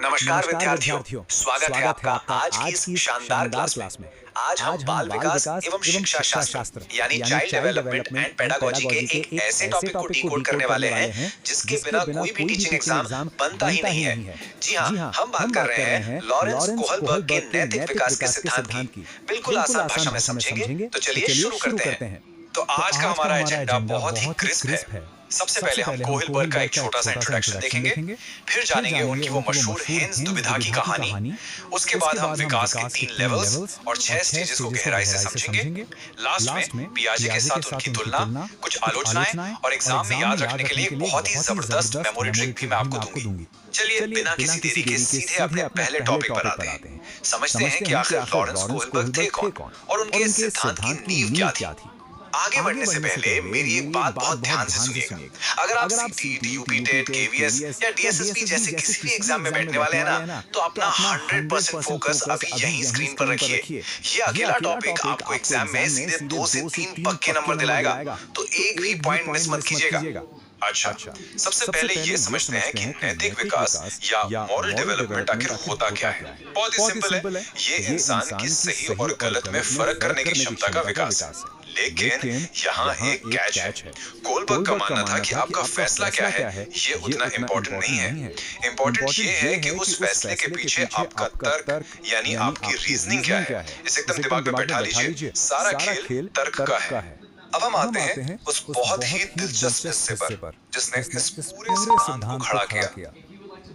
नमस्कार विद्यार्थियों, स्वागत है आपका आज की इस शानदार क्लास में। आज हम बाल विकास एवं शिक्षा शास्त्र यानी चाइल्ड डेवलपमेंट एंड पेडागोजी के एक ऐसे टॉपिक को डिकोड करने वाले हैं जिसके बिना कोई भी टीचिंग एग्जाम बनता ही नहीं है। जी हाँ, हम बात कर रहे हैं लॉरेंस कोहलबर्ग के नैतिक विकास के सिद्धांत की। बिल्कुल आसान भाषा में समझेंगे, तो चलिए शुरू करते हैं। तो आज का हमारा एजेंडा बहुत ही क्रिस्प है। सबसे पहले हम कोहलबर्ग का एक छोटा सा इंट्रोडक्शन देखेंगे, फिर जानेंगे उनकी वो मशहूर हेंस दुविधा की कहानी। उसके बाद हम विकास के 3 लेवल्स और 6 स्टेजेस को गहराई से समझेंगे। लास्ट में पियाजे के साथ उनकी तुलना, कुछ आलोचनाएं और एग्जाम में याद रखने के लिए एक बहुत ही जबरदस्त मेमोरी ट्रिक भी मैं आपको दूंगी। चलिए बिना किसी देरी के सीधे अपने पहले टॉपिक पर आते हैं। समझते हैं कि आखिर लॉरेंस कोहलबर्ग थे कौन और उनके सिद्धांत की नींव क्या थी। आगे बढ़ने से पहले मेरी एक बात बहुत ध्यान से सुनिएगा। अगर आप सीटीईटी, यूपीटेट, केवीएस या डीएसएसबी जैसे किसी भी एग्जाम में बैठने वाले हैं ना, तो अपना 100% फोकस अभी यहीं स्क्रीन पर रखिए। ये अकेला टॉपिक आपको एग्जाम में सीधे 2 से 3 पक्के नंबर दिलाएगा, तो एक भी पॉइंट मिस मत कीजिएगा। अच्छा, सबसे पहले ये समझते हैं कि नैतिक विकास या मॉरल डेवलपमेंट आखिर होता क्या है। बहुत ही सिंपल है, ये इंसान की सही और गलत में फर्क करने की क्षमता का विकास है। लेकिन यहाँ एक कैच है। कोहलबर्ग का मानना था कि आपका फैसला क्या है ये उतना इम्पोर्टेंट नहीं है। इम्पोर्टेंट ये है कि उस फैसले के पीछे आपका तर्क यानी आपकी रीजनिंग क्या है। इसे एकदम दिमाग में बैठा लीजिए। सारा खेल तर्क का है। अब हम आते हैं उस बहुत ही दिलचस्प हिस्से पर जिसने इस पूरे सिद्धांत को खड़ा किया,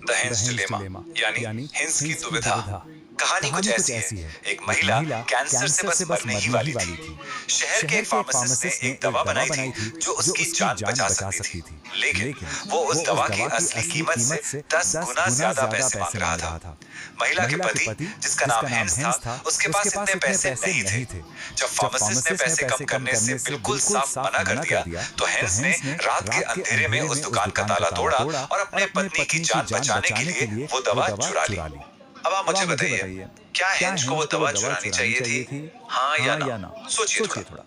द हेंस डिलेमा यानी हेंस की दुविधा। कहानी कुछ ऐसी है। एक महिला कैंसर से बस मरने ही वाली थी। शहर के एक फार्मासिस्ट ने एक दवा बनाई थी जो उसकी जान बचा सकती थी, लेकिन वो उस दवा की असली कीमत से 10 गुना ज्यादा पैसे मांग रहा था। महिला के पति, जिसका नाम हेंस था, उसके पास इतने पैसे नहीं थे। जब फार्मासिस्ट ने पैसे कम करने से बिल्कुल साफ मना कर दिया, तो हेंस ने रात के अंधेरे में उस दुकान का ताला तोड़ा और अपने पत्नी की जान बचाने के लिए वो दवा चुरा ली। अब आप मुझे बताइए, क्या हेंस को वो दवा चुरानी चाहिए थी? हाँ या ना? सोचिए थोड़ा।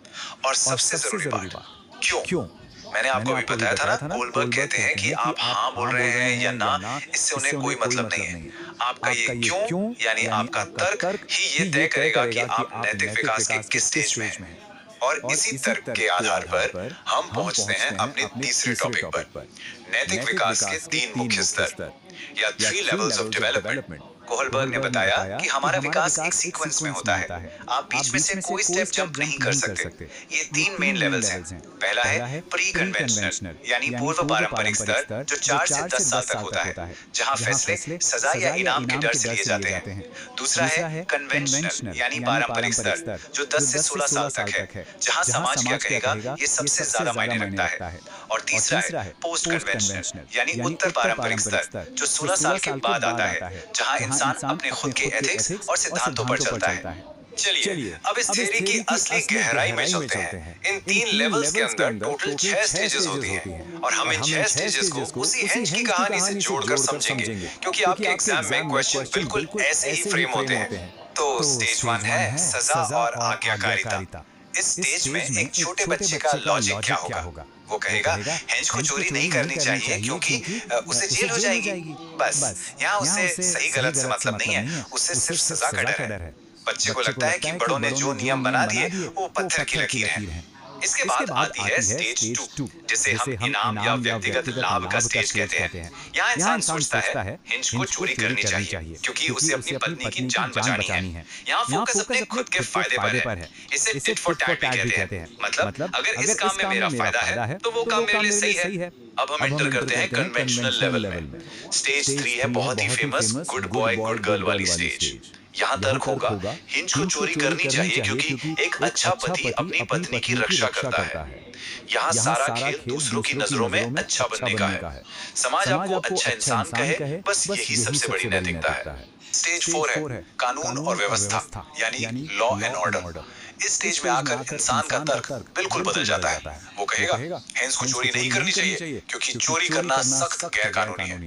और सबसे जरूरी बात, क्यों? मैंने आपको भी बताया था ना, कोहलबर्ग कहते हैं कि आप हाँ बोल रहे हैं या ना, इससे उन्हें कोई मतलब नहीं है। आपका ये क्यों यानी आपका तर्क ही ये तय करेगा कि आप नैतिक विकास के किस स्टेज में हैं। और इसी तर्क के आधार पर हम पहुंचते हैं अपने तीसरे टॉपिक पर, नैतिक विकास के 3 मुख्य स्तर या 3 लेवल्स ऑफ डेवलपमेंट। कोहलबर्ग ने बताया कि हमारा विकास एक सीक्वेंस में होता है। आप बीच में से कोई स्टेप जंप नहीं कर सकते। ये 3 मेन लेवल्स हैं। पहला है प्री कन्वेंशनल यानी पूर्व पारंपरिक स्तर जो 4 से 10 साल तक होता है, जहां फैसले सजा या इनाम के डर से लिए जाते हैं। दूसरा है कन्वेंशनल यानी पारंपरिक स्तर जो 10 से 16 साल तक है, जहां समाज क्या कहेगा ये सबसे ज्यादा मायने रखता है। और तीसरा है पोस्ट कन्वेंशनल यानी उत्तर पारंपरिक स्तर जो 16 साल के बाद आता है, जहां इंसान अपने खुद के एथिक्स और सिद्धांतों पर चलता है। चलिए अब इस थ्योरी की असली गहराई में चलते हैं। इन 3 लेवल्स के अंदर टोटल 6 स्टेजेस होती हैं और हम इन 6 स्टेजेस को उसी हेंस की कहानी से जोड़कर समझेंगे, क्योंकि आपके एग्जाम में क्वेश्चन बिल्कुल ऐसे ही फ्रेम होते हैं। तो स्टेज 1 है सजा और आज्ञाकारिता। इस स्टेज में एक छोटे बच्चे का लॉजिक क्या होगा? वो कहेगा हेंस को चोरी नहीं करनी चाहिए क्योंकि उसे जेल हो जाएगी। बस यहाँ उसे सही गलत से मतलब नहीं है, उसे सिर्फ सजा का डर है। बच्चे को लगता है कि बड़ों ने जो नियम बना दिए वो पत्थर की लकीर है। इसके बाद आती है स्टेज 2 जिसे हम इनाम या व्यक्तिगत लाभ का स्टेज कहते हैं। यहाँ इंसान सोचता है हेंस को चोरी करनी चाहिए क्योंकि उसे अपनी पत्नी की जान बचानी है। यहाँ फोकस अपने खुद के फायदे पर है। इसे टिट फॉर टैट भी कहते हैं। मतलब अगर इस काम में मेरा फायदा है तो वो काम मेरे लिए सही है। अब हम एंटर करते हैं कन्वेंशनल लेवल में। स्टेज 3 है बहुत ही famous good boy good girl वाली स्टेज। यहाँ तर्क होगा हेंस को चोरी करनी चाहिए क्योंकि एक अच्छा पति अपनी पत्नी की रक्षा करता है। यहाँ सारा खेल दूसरों की नजरों में अच्छा बनने का है। समाज आपको अच्छा इंसान कहे, बस यही सबसे बड़ी नैतिकता है। स्टेज 4 है कानून और व्यवस्था यानी लॉ एंड ऑर्डर। इस स्टेज में आकर इंसान का तर्क बिल्कुल बदल जाता है। वो कहेगा हेंस को चोरी नहीं करनी चाहिए क्योंकि चोरी करना सख्त गैर कानूनी है।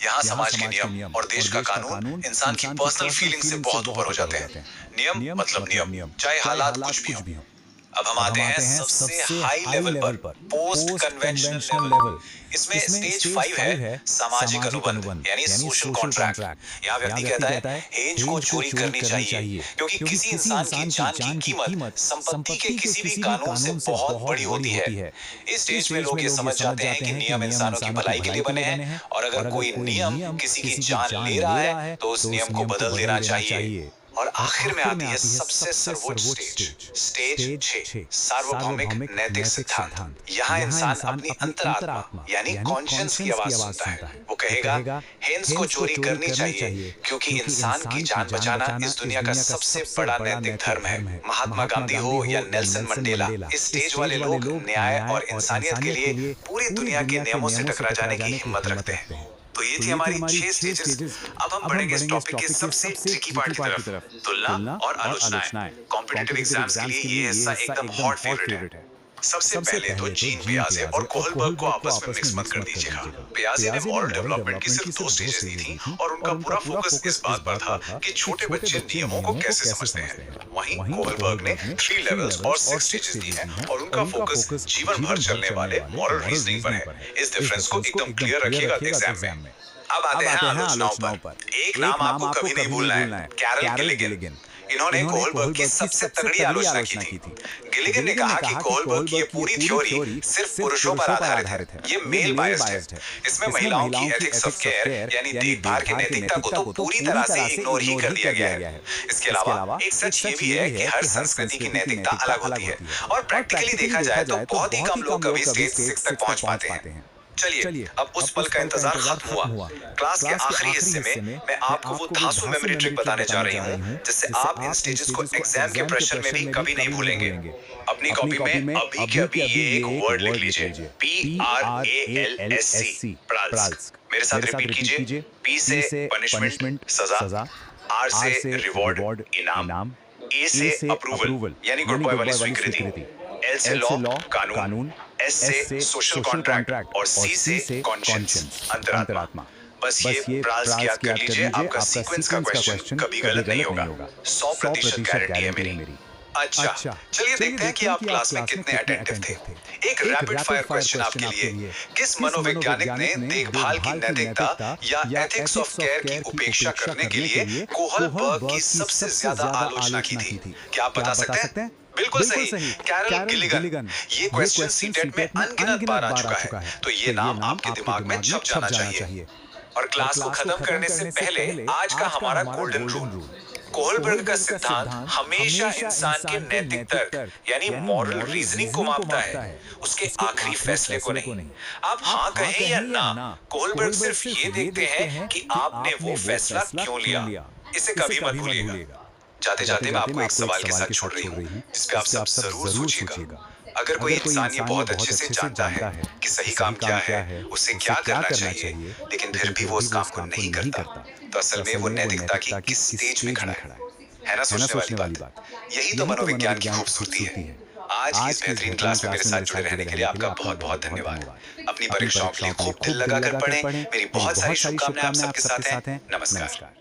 यहाँ समाज के नियम और देश का कानून इंसान की पर्सनल फीलिंग से बहुत ऊपर हो जाते हैं। नियम मतलब नियम, चाहे हालात कुछ भी हो। अब हम आते हैं सबसे हाई लेवल पर, पोस्ट कन्वेंशनल लेवल। इसमें स्टेज 5 है सामाजिक अनुबंध यानी सोशल कॉन्ट्रैक्ट। यहाँ व्यक्ति कहता है हेंज को चोरी करनी चाहिए क्योंकि किसी इंसान की जान की कीमत संपत्ति के किसी भी कानून से बहुत बड़ी होती है। इस स्टेज में लोग ये समझ जाते हैं कि नियम इंसानों की भलाई के लिए बने हैं और अगर कोई नियम किसी की जान ले रहा है तो उस नियम को बदल देना चाहिए। और आखिर में आती है सबसे सर्वोच्च स्टेज 6, सार्वभौमिक नैतिक सिद्धांत। यहाँ इंसान अपनी अंतरात्मा यानी कॉन्शियंस की आवाज सुनता है। वो कहेगा हेंस को चोरी करनी चाहिए क्योंकि इंसान की जान बचाना इस दुनिया का सबसे बड़ा नैतिक धर्म है। महात्मा गांधी हो या नेल्सन मंडेला, इस स्टेज वाले लोग न्याय और इंसानियत के लिए पूरी दुनिया के नियमों से टकरा जाने की हिम्मत रखते हैं। तो ये थी हमारी 6 स्टेजेस। अब हम बढ़ेंगे इस टॉपिक के सबसे ट्रिकी पार्ट की तरफ, तुलना और आलोचनाएं। कॉम्पिटिटिव एग्जाम्स के लिए ये हिस्सा एकदम हॉट फेवरेट है। सबसे पहले तो जीन पियाजे और कोहलबर्ग को आपस में मिक्स मत कर दीजिएगा। पियाजे ने मॉरल डेवलपमेंट की सिर्फ 2 स्टेजेस दी थी और उनका पूरा फोकस इस बात पर था कि छोटे बच्चे नियमों को कैसे समझते हैं। वहीं कोहलबर्ग ने 3 लेवल्स और 6 स्टेजेस दी हैं और उनका फोकस जीवन भर चलने वाले मॉरल रीजनिंग पर है। इस डिफरेंस को एकदम क्लियर रखिएगा एग्जाम में। अब आते हैं आलोचनाओं पर। एक नाम आपको कभी नहीं भूलना है, कैरल गिलिगन। इन्होंने कोहलबर्ग की सबसे तगड़ी आलोचना की थी। गिलिगन ने कहा कि कोहलबर्ग की ये पूरी थ्योरी सिर्फ पुरुषों पर आधारित है, ये मेल बायस्ड है। इसमें महिलाओं की एथिक्स ऑफ केयर यानी देखभाल की नैतिकता को तो पूरी तरह से इग्नोर ही कर दिया गया है। इसके अलावा एक सच ये भी है कि हर संस्कृति की नैतिकता अलग होती है और प्रैक्टिकली देखा जाए तो बहुत ही कम लोग कभी स्टेज 6 तक पहुंच पाते हैं। चलिए अब उस पल का इंतजार खत्म हुआ। क्लास के आखिरी हिस्से में मैं आपको वो धांसू मेमोरी ट्रिक बताने जा रही हूँ जिससे आप इन स्टेजेस को एग्जाम के प्रेशर में भी कभी नहीं भूलेंगे। अपनी कॉपी में अभी के अभी ये एक वर्ड लिख लीजिए, PRALSC, प्राल्स्क। मेरे साथ रिपीट कीजिए। P से पनिशमेंट सजा, R से रिवॉर्ड इनाम, A से अप्रूवल यानी गुड बॉय वाली स्वीकृति, L से लॉ कानून, S से सोशल कॉन्ट्रैक्ट और C से कॉन्शियंस अंतरात्मा। बस ये ब्राउज किया कर लीजिए, आपका सीक्वेंस का क्वेश्चन कभी गलत नहीं होगा। 100% गारंटी है मेरी। अच्छा, चलिए देखते हैं कि आप क्लास में कितने अटेंटिव थे। एक रैपिड फायर क्वेश्चन आपके लिए। किस मनोवैज्ञानिक ने देखभाल की नैतिकता या एथिक्स ऑफ केयर की उपेक्षा करने के लिए कोहलबर्ग की सबसे ज्यादा आलोचना की थी? क्या आप बता सकते हैं? बिल्कुल सही, कैरल गिलिगन। ये क्वेश्चन सीटेट में अनगिनत बार आ चुका है, तो ये नाम आपके दिमाग में छप जाना चाहिए। और क्लास को खत्म करने से पहले आज का हमारा गोल्डन रूल। कोहलबर्ग का सिद्धांत हमेशा इंसान के नैतिक तर्क यानी मॉरल रीजनिंग को मापता है, उसके आखिरी फैसले को नहीं। आप हाँ कहें या ना, कोहलबर्ग सिर्फ ये देखते हैं कि आपने वो फैसला क्यों लिया। इसे कभी मत भूलिएगा। जाते जाते मैं आपको एक सवाल के साथ छोड़ रही हूँ जिस पे आप सब जरूर सोचिएगा। अगर कोई इंसान ये बहुत अच्छे से जानता है कि सही काम क्या है, उसे क्या करना चाहिए, लेकिन फिर भी वो उस काम को नहीं करता, तो असल में वो नैतिकता की किस स्टेज में खड़ा है ना सोचने वाली बात। यही तो मनोविज्ञान की खूबसूरती है। आज की इस बेहतरीन क्लास में मेरे साथ जुड़े रहने के लिए आपका बहुत बहुत धन्यवाद। अपनी परीक्षाओं के लिए खूब दिल लगाकर पढ़ें। मेरी बहुत सारी शुभकामनाएं आप सबके साथ हैं। नमस्कार।